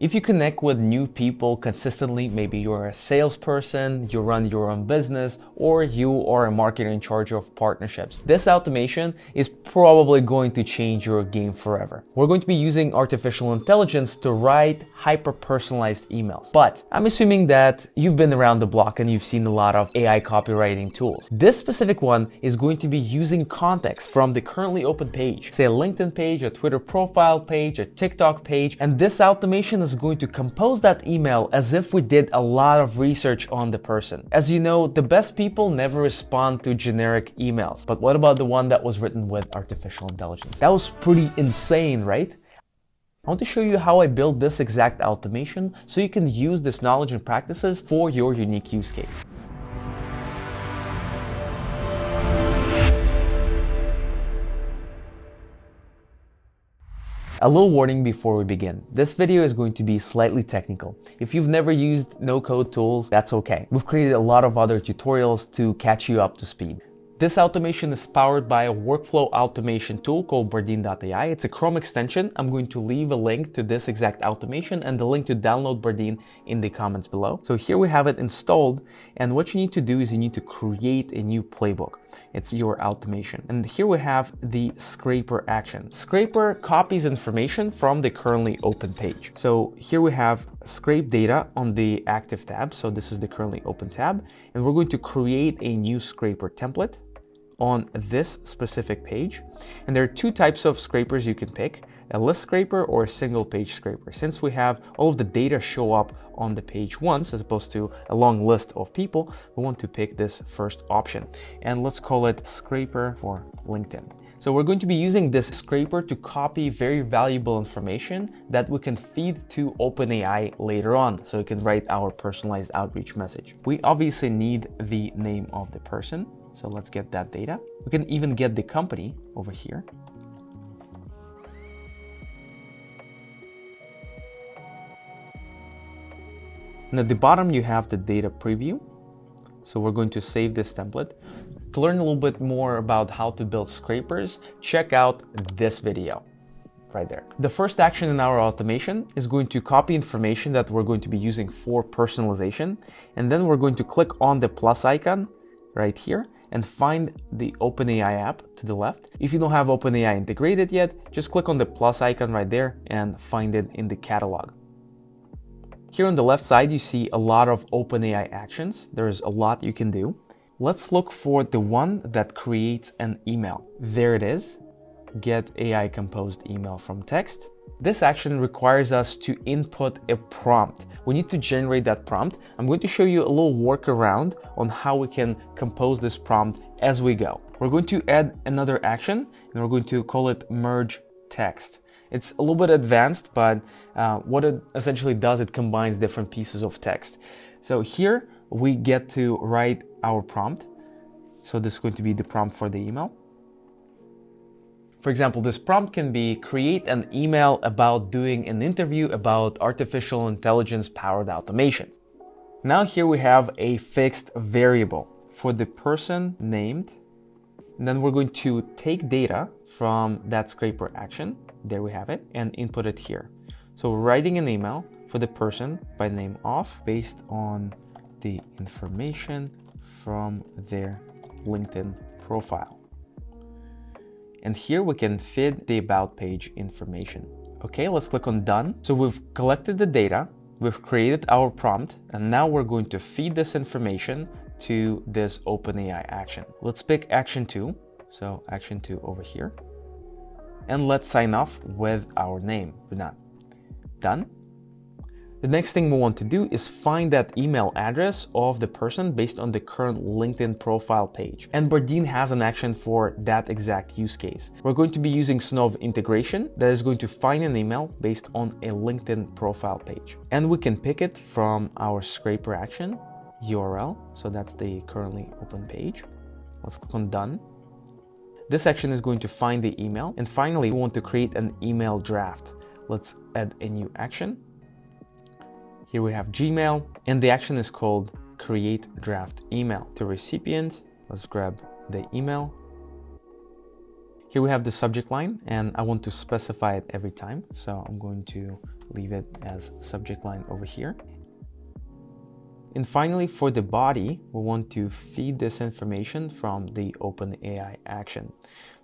If you connect with new people consistently, maybe you're a salesperson, you run your own business, or you are a marketer in charge of partnerships, this automation is probably going to change your game forever. We're going to be using artificial intelligence to write hyper-personalized emails. But I'm assuming that you've been around the block and you've seen a lot of AI copywriting tools. This specific one is going to be using context from the currently open page, say a LinkedIn page, a Twitter profile page, a TikTok page, and this automation is going to compose that email as if we did a lot of research on the person. As you know, the best people never respond to generic emails. But what about the one that was written with artificial intelligence? That was pretty insane, right? I want to show you how I built this exact automation so you can use this knowledge and practices for your unique use case. A little warning before we begin. This video is going to be slightly technical. If you've never used no-code tools, that's okay. We've created a lot of other tutorials to catch you up to speed. This automation is powered by a workflow automation tool called Bardeen.ai. It's a Chrome extension. I'm going to leave a link to this exact automation and the link to download Bardeen in the comments below. So here we have it installed, and what you need to do is you need to create a new playbook. It's your automation. And here we have the scraper action. Scraper copies information from the currently open page. So here we have scrape data on the active tab. So this is the currently open tab. And we're going to create a new scraper template on this specific page. And there are two types of scrapers you can pick, a list scraper or a single page scraper. Since we have all of the data show up on the page once, as opposed to a long list of people, we want to pick this first option. And let's call it scraper for LinkedIn. So we're going to be using this scraper to copy very valuable information that we can feed to OpenAI later on, so we can write our personalized outreach message. We obviously need the name of the person. So let's get that data. We can even get the company over here. And at the bottom, you have the data preview. So we're going to save this template. To learn a little bit more about how to build scrapers, check out this video right there. The first action in our automation is going to copy information that we're going to be using for personalization. And then we're going to click on the plus icon right here and find the OpenAI app to the left. If you don't have OpenAI integrated yet, just click on the plus icon right there and find it in the catalog. Here on the left side, you see a lot of OpenAI actions. There's a lot you can do. Let's look for the one that creates an email. There it is. Get AI composed email from text. This action requires us to input a prompt. We need to generate that prompt. I'm going to show you a little workaround on how we can compose this prompt as we go. We're going to add another action and we're going to call it merge text. It's a little bit advanced, but what it essentially does, it combines different pieces of text. So here we get to write our prompt. So this is going to be the prompt for the email. For example, this prompt can be create an email about doing an interview about artificial intelligence powered automation. Now here we have a fixed variable for the person named, and then we're going to take data from that scraper action, there we have it, and input it here. So we're writing an email for the person by name of based on the information from their LinkedIn profile. And here we can fit the about page information. Okay, let's click on done. So we've collected the data, we've created our prompt, and now we're going to feed this information to this OpenAI action. Let's pick action 2. So action 2 over here. And let's sign off with our name, Renan. Done. The next thing we want to do is find that email address of the person based on the current LinkedIn profile page. And Bardeen has an action for that exact use case. We're going to be using Snov integration that is going to find an email based on a LinkedIn profile page. And we can pick it from our scraper action URL. So that's the currently open page. Let's click on done. This action is going to find the email. And finally, we want to create an email draft. Let's add a new action. Here we have Gmail, and the action is called create draft email. To recipient, let's grab the email. Here we have the subject line, and I want to specify it every time. So I'm going to leave it as subject line over here. And finally, for the body, we want to feed this information from the OpenAI action.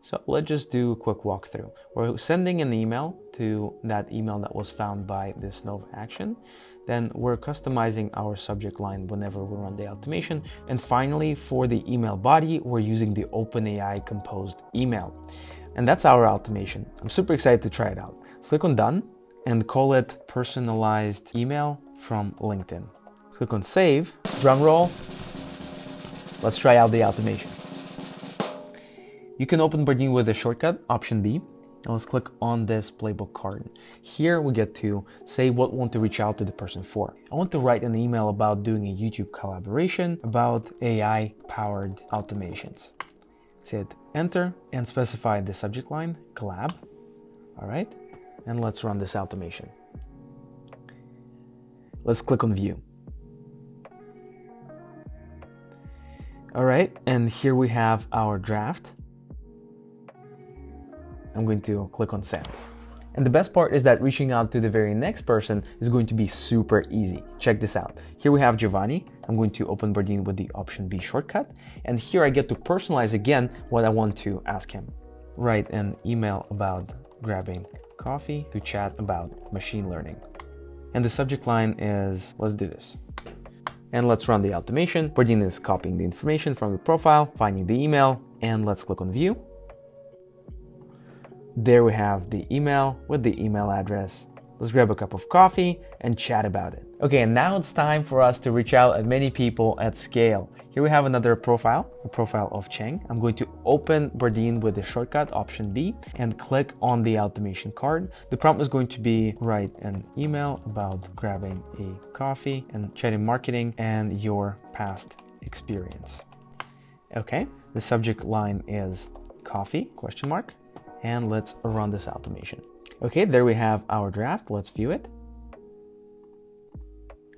So let's just do a quick walkthrough. We're sending an email to that email that was found by this Nova action. Then we're customizing our subject line whenever we run the automation. And finally, for the email body, we're using the OpenAI composed email. And that's our automation. I'm super excited to try it out. Let's click on done and call it personalized email from LinkedIn. Click on save, drum roll. Let's try out the automation. You can open Bardeen with a shortcut, Option B. And let's click on this playbook card. Here we get to say what we want to reach out to the person for. I want to write an email about doing a YouTube collaboration about AI-powered automations. Let's hit enter and specify the subject line, collab. All right, and let's run this automation. Let's click on view. All right, and here we have our draft. I'm going to click on send. And the best part is that reaching out to the very next person is going to be super easy. Check this out. Here we have Giovanni. I'm going to open Bardeen with the Option B shortcut. And here I get to personalize again what I want to ask him. Write an email about grabbing coffee to chat about machine learning. And the subject line is, let's do this. And let's run the automation. Bardeen is copying the information from the profile, finding the email, and let's click on view. There we have the email with the email address. Let's grab a cup of coffee and chat about it. Okay, and now it's time for us to reach out at many people at scale. Here we have another profile, the profile of Cheng. I'm going to open Bardeen with the shortcut Option B and click on the automation card. The prompt is going to be write an email about grabbing a coffee and chatting marketing and your past experience. Okay, the subject line is coffee, question mark. And let's run this automation. Okay, there we have our draft. Let's view it.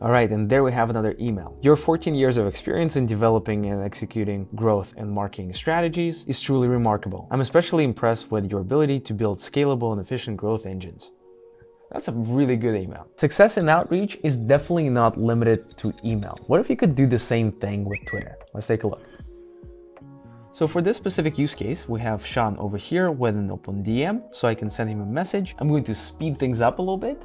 All right, and there we have another email. Your 14 years of experience in developing and executing growth and marketing strategies is truly remarkable. I'm especially impressed with your ability to build scalable and efficient growth engines. That's a really good email. Success in outreach is definitely not limited to email. What if you could do the same thing with Twitter? Let's take a look. So for this specific use case, we have Sean over here with an open DM, so I can send him a message. I'm going to speed things up a little bit.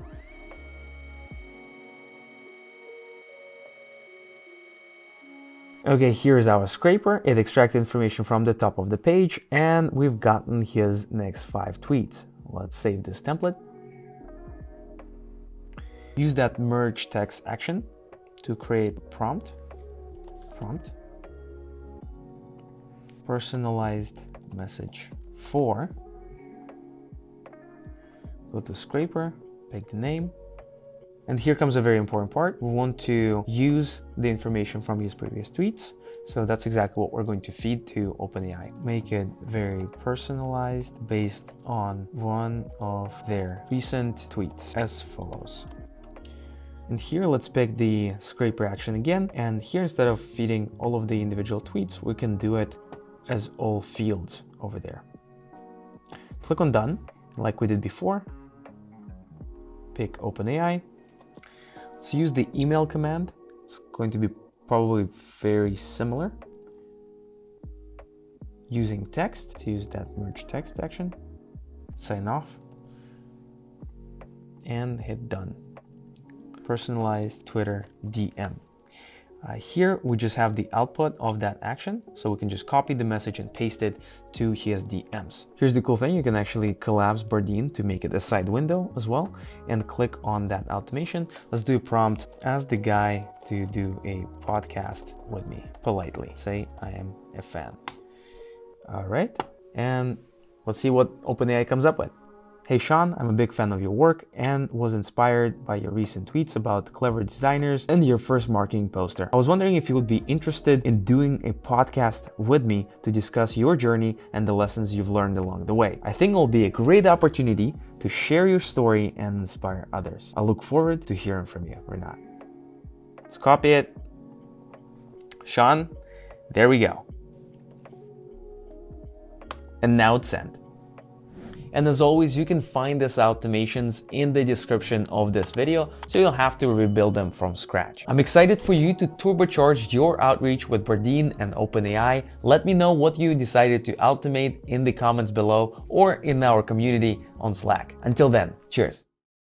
Okay, here's our scraper. It extracts information from the top of the page, and we've gotten his next 5 tweets. Let's save this template. Use that merge text action to create prompt. Personalized message for. Go to scraper, pick the name. And here comes a very important part. We want to use the information from his previous tweets. So that's exactly what we're going to feed to OpenAI. Make it very personalized based on one of their recent tweets as follows. And here, let's pick the scraper action again. And here, instead of feeding all of the individual tweets, we can do it as all fields over there. Click on done, like we did before. Pick OpenAI. Let's use the email command. It's going to be probably very similar. Using text to use that merge text action. Sign off. And hit done. Personalized Twitter DM. Here we just have the output of that action, so we can just copy the message and paste it to his DMs. Here's the cool thing, you can actually collapse Bardeen to make it a side window as well, and click on that automation. Let's do a prompt, ask the guy to do a podcast with me, politely. Say, I am a fan. All right, and let's see what OpenAI comes up with. Hey Sean, I'm a big fan of your work and was inspired by your recent tweets about clever designers and your first marketing poster. I was wondering if you would be interested in doing a podcast with me to discuss your journey and the lessons you've learned along the way. I think it will be a great opportunity to share your story and inspire others. I look forward to hearing from you, Renat. Let's copy it. Sean, there we go. And now it's sent. And as always, you can find these automations in the description of this video, so you don't have to rebuild them from scratch. I'm excited for you to turbocharge your outreach with Bardeen and OpenAI. Let me know what you decided to automate in the comments below or in our community on Slack. Until then, cheers.